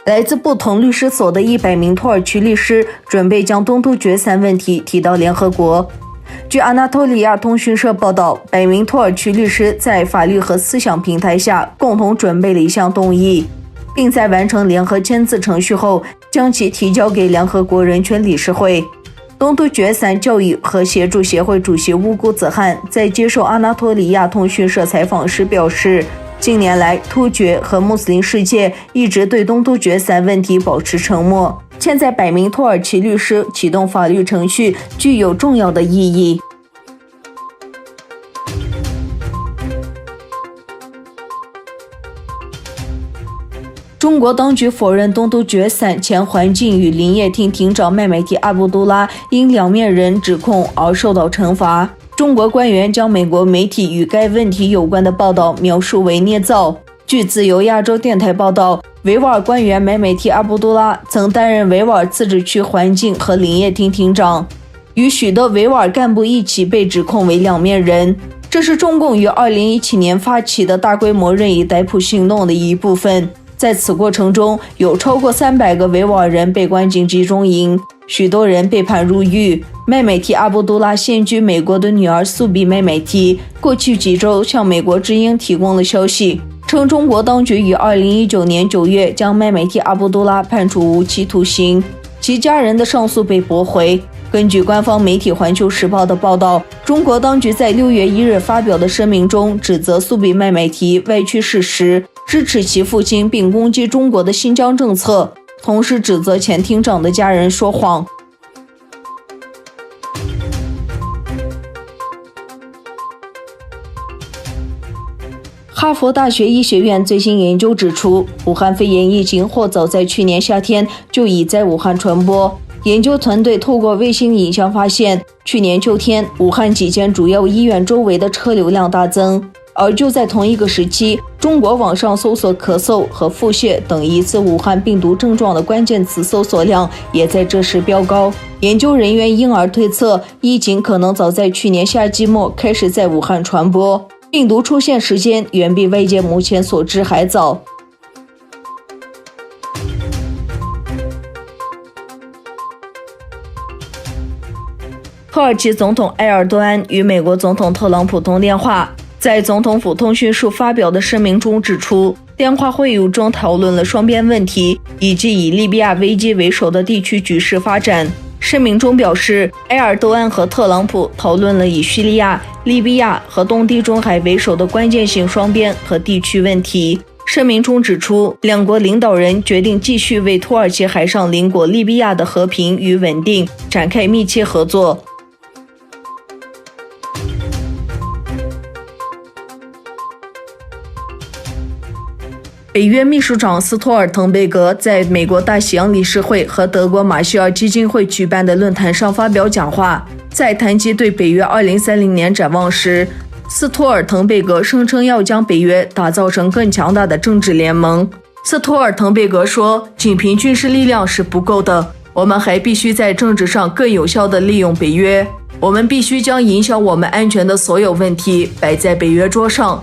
来自不同律师所的100名土耳其律师准备将东突厥3问题提到联合国。据阿纳托利亚通讯社报道，100名土耳其律师在法律和思想平台下共同准备了一项动议，并在完成联合签字程序后，将其提交给联合国人权理事会。东突厥3教育和协助协会主席乌古子汗在接受阿纳托利亚通讯社采访时表示，近年来突厥和穆斯林世界一直对东突厥3问题保持沉默，现在100名土耳其律师启动法律程序具有重要的意义。中国当局否认东突厥3前环境与林业厅厅长麦美提阿卜杜拉因两面人指控而受到惩罚。中国官员将美国媒体与该问题有关的报道描述为捏造。据自由亚洲电台报道，维吾尔官员麦美提阿卜杜拉曾担任维吾尔自治区环境和林业厅厅长，与许多维吾尔干部一起被指控为两面人。这是中共于2017年发起的大规模任意逮捕行动的一部分。在此过程中，有超过300个维吾尔人被关进集中营，许多人被判入狱。麦美提阿卜杜拉现居美国的女儿苏比麦美提过去几周向美国之音提供了消息，称中国当局于2019年9月将麦美提阿卜杜拉判处无期徒刑，其家人的上诉被驳回。根据官方媒体《环球时报》的报道，中国当局在6月1日发表的声明中指责苏比麦美提歪曲事实，支持其父亲并攻击中国的新疆政策，同时指责前厅长的家人说谎。哈佛大学医学院最新研究指出，武汉肺炎疫情或早在去年夏天就已在武汉传播。研究团队透过卫星影像发现，去年秋天武汉几间主要医院周围的车流量大增，而就在同一个时期，中国网上搜索咳嗽和腹泻等疑似武汉病毒症状的关键词搜索量也在这时飙高。研究人员因而推测，疫情可能早在去年夏季末开始在武汉传播，病毒出现时间远比外界目前所知还早。土耳其总统埃尔多安与美国总统特朗普通电话，在总统府通讯处发表的声明中指出，电话会议中讨论了双边问题以及以利比亚危机为首的地区局势发展。声明中表示，埃尔多安和特朗普讨论了以叙利亚、利比亚和东地中海为首的关键性双边和地区问题。声明中指出，两国领导人决定继续为土耳其海上邻国利比亚的和平与稳定展开密切合作。北约秘书长斯托尔滕贝格在美国大西洋理事会和德国马歇尔基金会举办的论坛上发表讲话，在谈及对北约2030年展望时，斯托尔滕贝格声称要将北约打造成更强大的政治联盟。斯托尔滕贝格说，仅凭军事力量是不够的，我们还必须在政治上更有效地利用北约，我们必须将影响我们安全的所有问题摆在北约桌上。